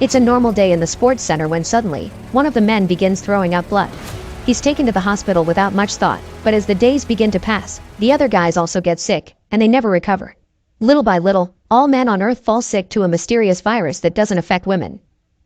It's a normal day in the sports center when suddenly, one of the men begins throwing up blood. He's taken to the hospital without much thought, but as the days begin to pass, the other guys also get sick, and they never recover. Little by little, all men on Earth fall sick to a mysterious virus that doesn't affect women.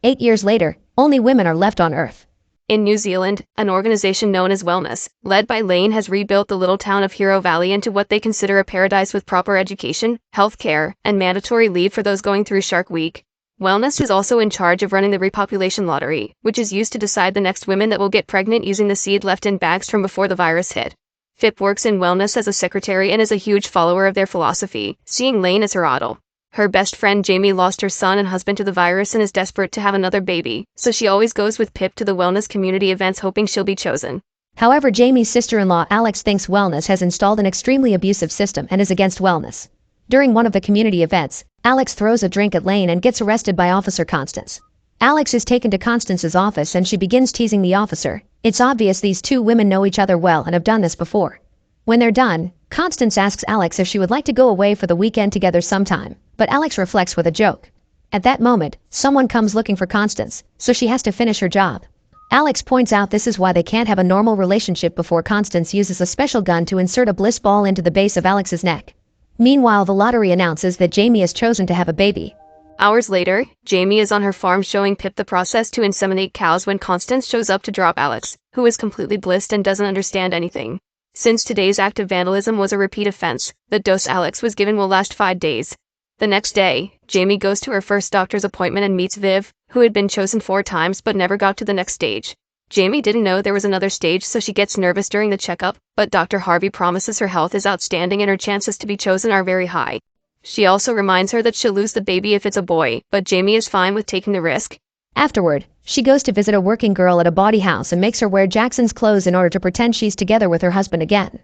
8 years later, only women are left on Earth. In New Zealand, an organization known as Wellness, led by Lane, has rebuilt the little town of Hero Valley into what they consider a paradise with proper education, health care, and mandatory leave for those going through Shark Week. Wellness is also in charge of running the repopulation lottery, which is used to decide the next women that will get pregnant using the seed left in bags from before the virus hit. Pip works in Wellness as a secretary and is a huge follower of their philosophy, seeing Lane as her idol. Her best friend Jaime lost her son and husband to the virus and is desperate to have another baby, so she always goes with Pip to the Wellness community events hoping she'll be chosen. However, Jaime's sister-in-law Alex thinks Wellness has installed an extremely abusive system and is against Wellness. During one of the community events, Alex throws a drink at Lane and gets arrested by Officer Constance. Alex is taken to Constance's office and she begins teasing the officer. It's obvious these two women know each other well and have done this before. When they're done, Constance asks Alex if she would like to go away for the weekend together sometime, but Alex reflects with a joke. At that moment, someone comes looking for Constance, so she has to finish her job. Alex points out this is why they can't have a normal relationship before Constance uses a special gun to insert a bliss ball into the base of Alex's neck. Meanwhile, the lottery announces that Jaime has chosen to have a baby. Hours later, Jaime is on her farm showing Pip the process to inseminate cows when Constance shows up to drop Alex, who is completely blissed and doesn't understand anything. Since today's act of vandalism was a repeat offense, the dose Alex was given will last 5 days. The next day, Jaime goes to her first doctor's appointment and meets Viv, who had been chosen 4 times but never got to the next stage. Jaime didn't know there was another stage, so she gets nervous during the checkup, but Dr. Harvey promises her health is outstanding and her chances to be chosen are very high. She also reminds her that she'll lose the baby if it's a boy, but Jaime is fine with taking the risk. Afterward, she goes to visit a working girl at a bawdy house and makes her wear Jackson's clothes in order to pretend she's together with her husband again.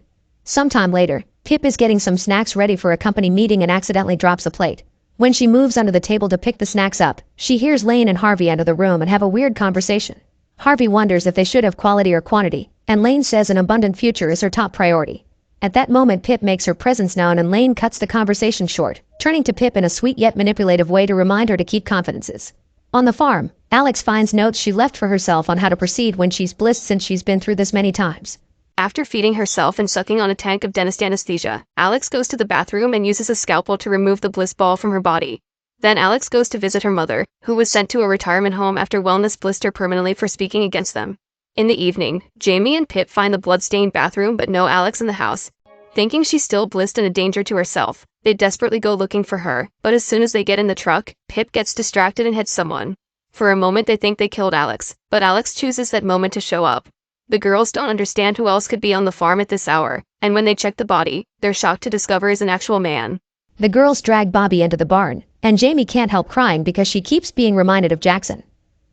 Sometime later, Pip is getting some snacks ready for a company meeting and accidentally drops a plate. When she moves under the table to pick the snacks up, she hears Lane and Harvey enter the room and have a weird conversation. Harvey wonders if they should have quality or quantity, and Lane says an abundant future is her top priority. At that moment, Pip makes her presence known and Lane cuts the conversation short, turning to Pip in a sweet yet manipulative way to remind her to keep confidences. On the farm, Alex finds notes she left for herself on how to proceed when she's blissed since she's been through this many times. After feeding herself and sucking on a tank of dentist anesthesia, Alex goes to the bathroom and uses a scalpel to remove the bliss ball from her body. Then Alex goes to visit her mother, who was sent to a retirement home after Wellness blissed her permanently for speaking against them. In the evening, Jaime and Pip find the blood-stained bathroom but no Alex in the house. Thinking she's still blissed and a danger to herself, they desperately go looking for her, but as soon as they get in the truck, Pip gets distracted and hits someone. For a moment they think they killed Alex, but Alex chooses that moment to show up. The girls don't understand who else could be on the farm at this hour, and when they check the body, they're shocked to discover it's an actual man. The girls drag Bobby into the barn, and Jaime can't help crying because she keeps being reminded of Jackson.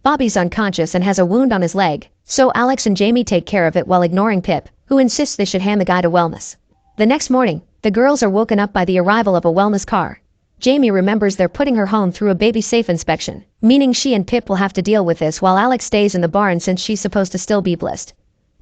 Bobby's unconscious and has a wound on his leg, so Alex and Jaime take care of it while ignoring Pip, who insists they should hand the guy to Wellness. The next morning, the girls are woken up by the arrival of a Wellness car. Jaime remembers they're putting her home through a baby safe inspection, meaning she and Pip will have to deal with this while Alex stays in the barn since she's supposed to still be blissed.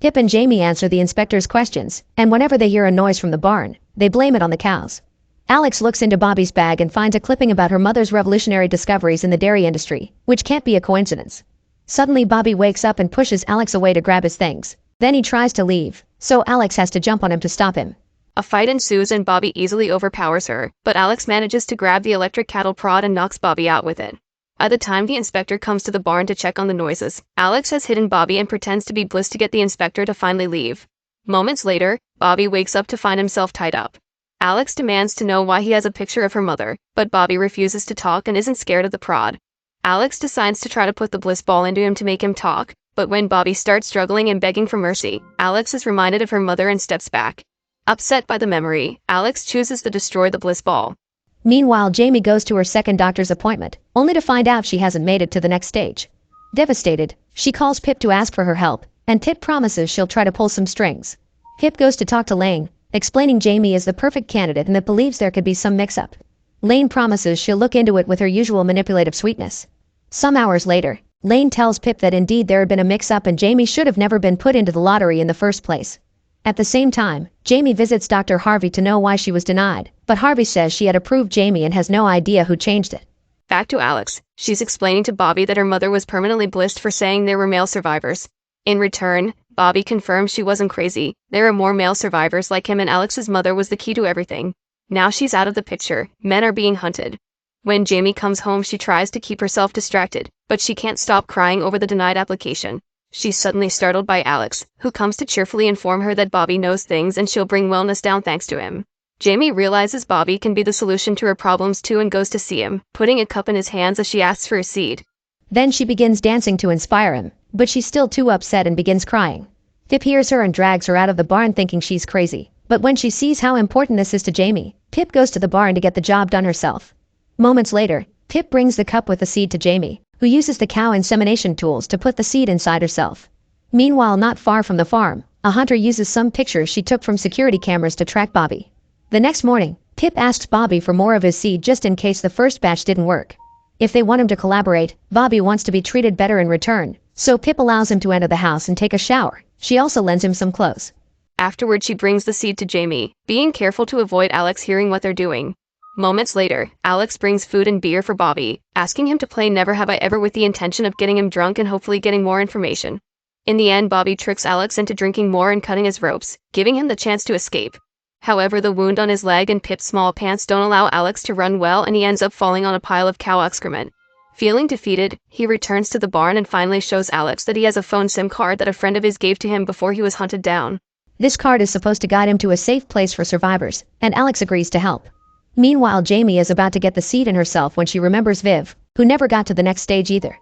Pip and Jaime answer the inspector's questions, and whenever they hear a noise from the barn, they blame it on the cows. Alex looks into Bobby's bag and finds a clipping about her mother's revolutionary discoveries in the dairy industry, which can't be a coincidence. Suddenly Bobby wakes up and pushes Alex away to grab his things. Then he tries to leave, so Alex has to jump on him to stop him. A fight ensues and Bobby easily overpowers her, but Alex manages to grab the electric cattle prod and knocks Bobby out with it. At the time the inspector comes to the barn to check on the noises, Alex has hidden Bobby and pretends to be Bliss to get the inspector to finally leave. Moments later, Bobby wakes up to find himself tied up. Alex demands to know why he has a picture of her mother, but Bobby refuses to talk and isn't scared of the prod. Alex decides to try to put the bliss ball into him to make him talk, but when Bobby starts struggling and begging for mercy, Alex is reminded of her mother and steps back. Upset by the memory, Alex chooses to destroy the bliss ball. Meanwhile, Jaime goes to her second doctor's appointment, only to find out she hasn't made it to the next stage. Devastated, she calls Pip to ask for her help, and Pip promises she'll try to pull some strings. Pip goes to talk to Lane, explaining Jaime is the perfect candidate and that believes there could be some mix-up. Lane promises she'll look into it with her usual manipulative sweetness. Some hours later, Lane tells Pip that indeed there had been a mix-up and Jaime should have never been put into the lottery in the first place. At the same time, Jaime visits Dr. Harvey to know why she was denied, but Harvey says she had approved Jaime and has no idea who changed it. Back to Alex. She's explaining to Bobby that her mother was permanently blissed for saying there were male survivors. In return, Bobby confirms she wasn't crazy. There are more male survivors like him, and Alex's mother was the key to everything. Now she's out of the picture. Men are being hunted. When Jaime comes home, she tries to keep herself distracted, but she can't stop crying over the denied application. She's suddenly startled by Alex, who comes to cheerfully inform her that Bobby knows things and she'll bring wellness down thanks to him. Jaime realizes Bobby can be the solution to her problems too and goes to see him, putting a cup in his hands as she asks for a seed. Then she begins dancing to inspire him, but she's still too upset and begins crying. Pip hears her and drags her out of the barn thinking she's crazy, but when she sees how important this is to Jaime, Pip goes to the barn to get the job done herself. Moments later, Pip brings the cup with the seed to Jaime, who uses the cow insemination tools to put the seed inside herself. Meanwhile, not far from the farm, a hunter uses some pictures she took from security cameras to track Bobby. The next morning, Pip asks Bobby for more of his seed just in case the first batch didn't work. If they want him to collaborate, Bobby wants to be treated better in return, so Pip allows him to enter the house and take a shower. She also lends him some clothes. Afterward, she brings the seed to Jaime, being careful to avoid Alex hearing what they're doing. Moments later, Alex brings food and beer for Bobby, asking him to play Never Have I Ever with the intention of getting him drunk and hopefully getting more information. In the end, Bobby tricks Alex into drinking more and cutting his ropes, giving him the chance to escape. However, the wound on his leg and Pip's small pants don't allow Alex to run well, and he ends up falling on a pile of cow excrement. Feeling defeated, he returns to the barn and finally shows Alex that he has a phone SIM card that a friend of his gave to him before he was hunted down. This card is supposed to guide him to a safe place for survivors, and Alex agrees to help. Meanwhile, Jaime is about to get the seed in herself when she remembers Viv, who never got to the next stage either.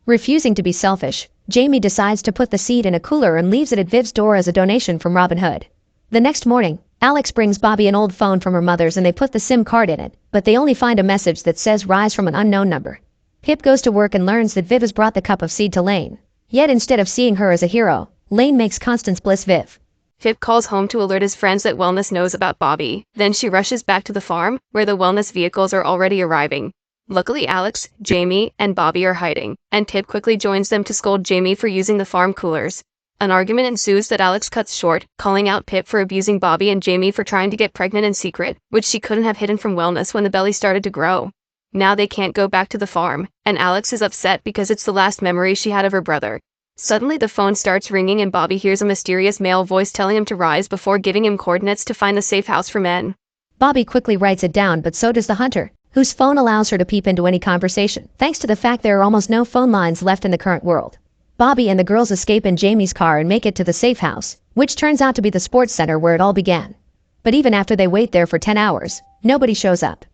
Refusing to be selfish, Jaime decides to put the seed in a cooler and leaves it at Viv's door as a donation from Robin Hood. The next morning, Alex brings Bobby an old phone from her mother's and they put the SIM card in it, but they only find a message that says rise from an unknown number. Pip goes to work and learns that Viv has brought the cup of seed to Lane. Yet instead of seeing her as a hero, Lane makes Constance bliss Viv. Pip calls home to alert his friends that Wellness knows about Bobby. Then she rushes back to the farm, where the Wellness vehicles are already arriving. Luckily, Alex, Jaime, and Bobby are hiding, and Pip quickly joins them to scold Jaime for using the farm coolers. An argument ensues that Alex cuts short, calling out Pip for abusing Bobby and Jaime for trying to get pregnant in secret, which she couldn't have hidden from Wellness when the belly started to grow. Now they can't go back to the farm, and Alex is upset because it's the last memory she had of her brother. Suddenly the phone starts ringing and Bobby hears a mysterious male voice telling him to rise before giving him coordinates to find the safe house for men. Bobby quickly writes it down, but so does the hunter, whose phone allows her to peep into any conversation, thanks to the fact there are almost no phone lines left in the current world. Bobby and the girls escape in Jaime's car and make it to the safe house, which turns out to be the sports center where it all began. But even after they wait there for 10 hours, nobody shows up.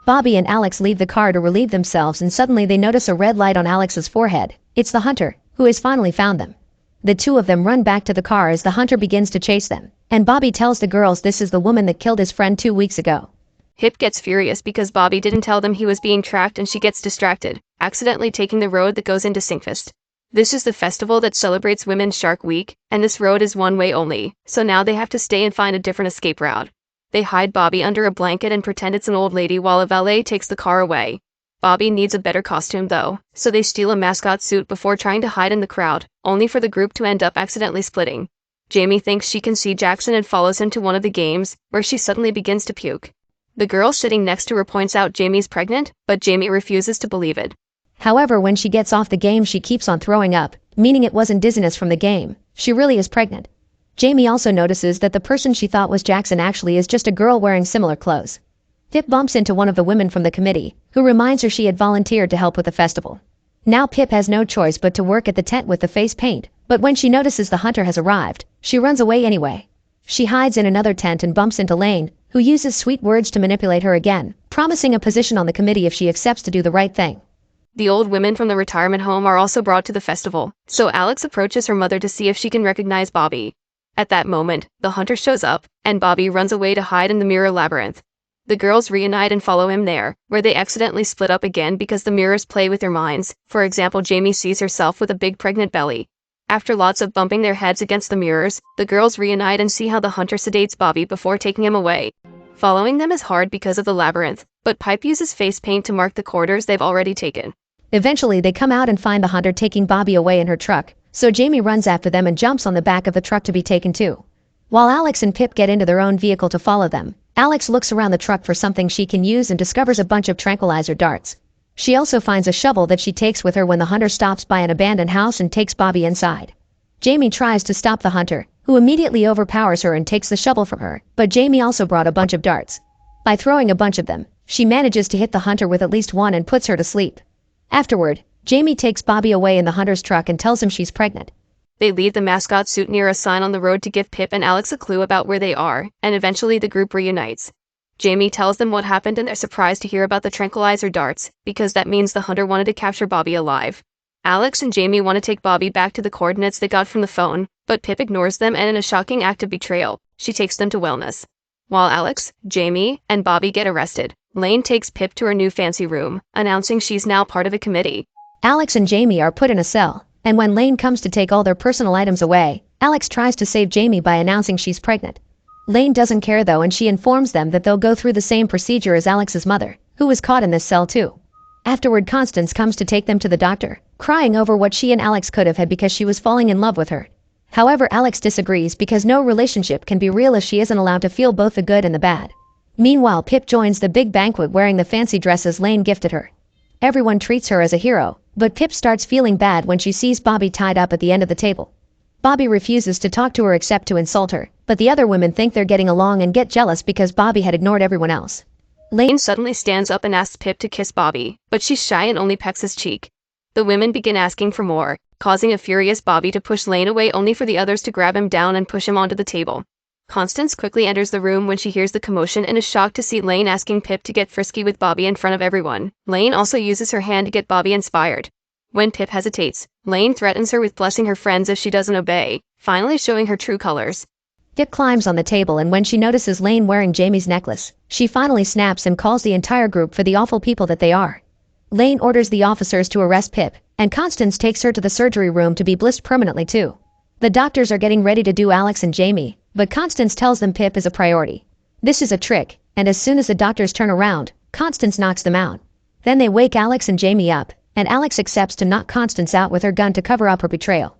Bobby and Alex leave the car to relieve themselves and suddenly they notice a red light on Alex's forehead. It's the hunter, who has finally found them. The two of them run back to the car as the hunter begins to chase them, and Bobby tells the girls this is the woman that killed his friend 2 weeks ago. Pip gets furious because Bobby didn't tell them he was being tracked and she gets distracted, accidentally taking the road that goes into Sinkfist. This is the festival that celebrates Women's Shark Week, and this road is one way only, so now they have to stay and find a different escape route. They hide Bobby under a blanket and pretend it's an old lady while a valet takes the car away. Bobby needs a better costume though, so they steal a mascot suit before trying to hide in the crowd, only for the group to end up accidentally splitting. Jaime thinks she can see Jackson and follows him to one of the games, where she suddenly begins to puke. The girl sitting next to her points out Jaime's pregnant, but Jaime refuses to believe it. However, when she gets off the game she keeps on throwing up, meaning it wasn't dizziness from the game, she really is pregnant. Jaime also notices that the person she thought was Jackson actually is just a girl wearing similar clothes. Pip bumps into one of the women from the committee, who reminds her she had volunteered to help with the festival. Now Pip has no choice but to work at the tent with the face paint, but when she notices the hunter has arrived, she runs away anyway. She hides in another tent and bumps into Lane, who uses sweet words to manipulate her again, promising a position on the committee if she accepts to do the right thing. The old women from the retirement home are also brought to the festival, so Alex approaches her mother to see if she can recognize Bobby. At that moment, the hunter shows up, and Bobby runs away to hide in the mirror labyrinth. The girls reunite and follow him there, where they accidentally split up again because the mirrors play with their minds. For example, Jaime sees herself with a big pregnant belly. After lots of bumping their heads against the mirrors, the girls reunite and see how the hunter sedates Bobby before taking him away. Following them is hard because of the labyrinth, but Pipe uses face paint to mark the corridors they've already taken. Eventually they come out and find the hunter taking Bobby away in her truck, so Jaime runs after them and jumps on the back of the truck to be taken too. While Alex and Pip get into their own vehicle to follow them, Alex looks around the truck for something she can use and discovers a bunch of tranquilizer darts. She also finds a shovel that she takes with her when the hunter stops by an abandoned house and takes Bobby inside. Jaime tries to stop the hunter, who immediately overpowers her and takes the shovel from her, but Jaime also brought a bunch of darts. By throwing a bunch of them, she manages to hit the hunter with at least one and puts her to sleep. Afterward, Jaime takes Bobby away in the hunter's truck and tells him she's pregnant. They leave the mascot suit near a sign on the road to give Pip and Alex a clue about where they are, and eventually the group reunites. Jaime tells them what happened and they're surprised to hear about the tranquilizer darts, because that means the hunter wanted to capture Bobby alive. Alex and Jaime want to take Bobby back to the coordinates they got from the phone, but Pip ignores them and in a shocking act of betrayal, she takes them to wellness. While Alex, Jaime, and Bobby get arrested, Lane takes Pip to her new fancy room, announcing she's now part of a committee. Alex and Jaime are put in a cell, and when Lane comes to take all their personal items away, Alex tries to save Jaime by announcing she's pregnant. Lane doesn't care though, and she informs them that they'll go through the same procedure as Alex's mother, who was caught in this cell too. Afterward, Constance comes to take them to the doctor, crying over what she and Alex could have had because she was falling in love with her. However, Alex disagrees because no relationship can be real if she isn't allowed to feel both the good and the bad. Meanwhile, Pip joins the big banquet wearing the fancy dresses Lane gifted her. Everyone treats her as a hero, but Pip starts feeling bad when she sees Bobby tied up at the end of the table. Bobby refuses to talk to her except to insult her, but the other women think they're getting along and get jealous because Bobby had ignored everyone else. Lane suddenly stands up and asks Pip to kiss Bobby, but she's shy and only pecks his cheek. The women begin asking for more, causing a furious Bobby to push Lane away only for the others to grab him down and push him onto the table. Constance quickly enters the room when she hears the commotion and is shocked to see Lane asking Pip to get frisky with Bobby in front of everyone. Lane also uses her hand to get Bobby inspired. When Pip hesitates, Lane threatens her with blessing her friends if she doesn't obey, finally showing her true colors. Pip climbs on the table, and when she notices Lane wearing Jaime's necklace, she finally snaps and calls the entire group for the awful people that they are. Lane orders the officers to arrest Pip, and Constance takes her to the surgery room to be blissed permanently too. The doctors are getting ready to do Alex and Jaime, but Constance tells them Pip is a priority. This is a trick, and as soon as the doctors turn around, Constance knocks them out. Then they wake Alex and Jaime up, and Alex accepts to knock Constance out with her gun to cover up her betrayal.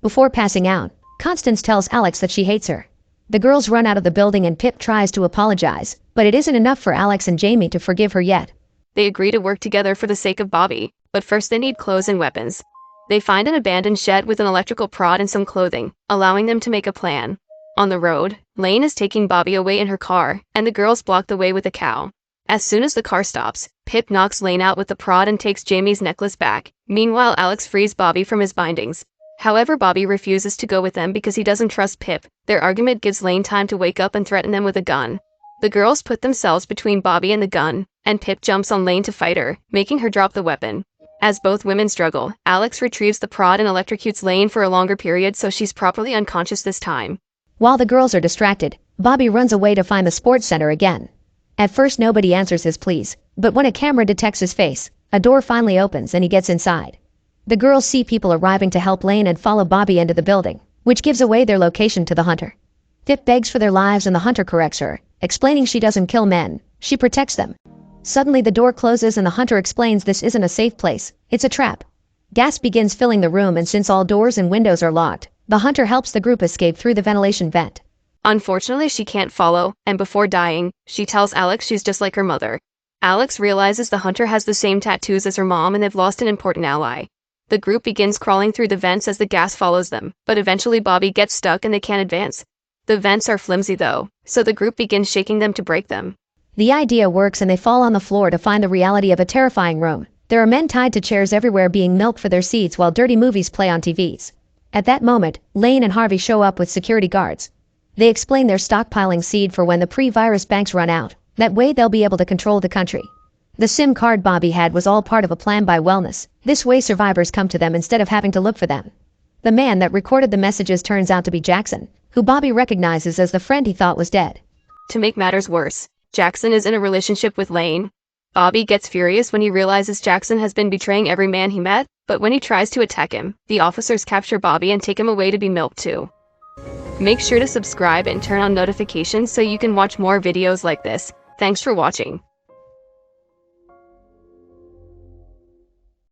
Before passing out, Constance tells Alex that she hates her. The girls run out of the building and Pip tries to apologize, but it isn't enough for Alex and Jaime to forgive her yet. They agree to work together for the sake of Bobby, but first they need clothes and weapons. They find an abandoned shed with an electrical prod and some clothing, allowing them to make a plan. On the road, Lane is taking Bobby away in her car, and the girls block the way with a cow. As soon as the car stops, Pip knocks Lane out with the prod and takes Jaime's necklace back. Meanwhile, Alex frees Bobby from his bindings. However, Bobby refuses to go with them because he doesn't trust Pip. Their argument gives Lane time to wake up and threaten them with a gun. The girls put themselves between Bobby and the gun, and Pip jumps on Lane to fight her, making her drop the weapon. As both women struggle, Alex retrieves the prod and electrocutes Lane for a longer period so she's properly unconscious this time. While the girls are distracted, Bobby runs away to find the sports center again. At first nobody answers his pleas, but when a camera detects his face, a door finally opens and he gets inside. The girls see people arriving to help Lane and follow Bobby into the building, which gives away their location to the hunter. Pip begs for their lives and the hunter corrects her, explaining she doesn't kill men, she protects them. Suddenly the door closes and the hunter explains this isn't a safe place, it's a trap. Gas begins filling the room, and since all doors and windows are locked, the hunter helps the group escape through the ventilation vent. Unfortunately, she can't follow, and before dying, she tells Alex she's just like her mother. Alex realizes the hunter has the same tattoos as her mom and they've lost an important ally. The group begins crawling through the vents as the gas follows them, but eventually Bobby gets stuck and they can't advance. The vents are flimsy though, so the group begins shaking them to break them. The idea works and they fall on the floor to find the reality of a terrifying room. There are men tied to chairs everywhere being milked for their seats while dirty movies play on TVs. At that moment, Lane and Harvey show up with security guards. They explain they're stockpiling seed for when the pre-virus banks run out. That way they'll be able to control the country. The SIM card Bobby had was all part of a plan by Wellness. This way survivors come to them instead of having to look for them. The man that recorded the messages turns out to be Jackson, who Bobby recognizes as the friend he thought was dead. To make matters worse, Jackson is in a relationship with Lane. Bobby gets furious when he realizes Jackson has been betraying every man he met, but when he tries to attack him, the officers capture Bobby and take him away to be milked too. Make sure to subscribe and turn on notifications so you can watch more videos like this. Thanks for watching.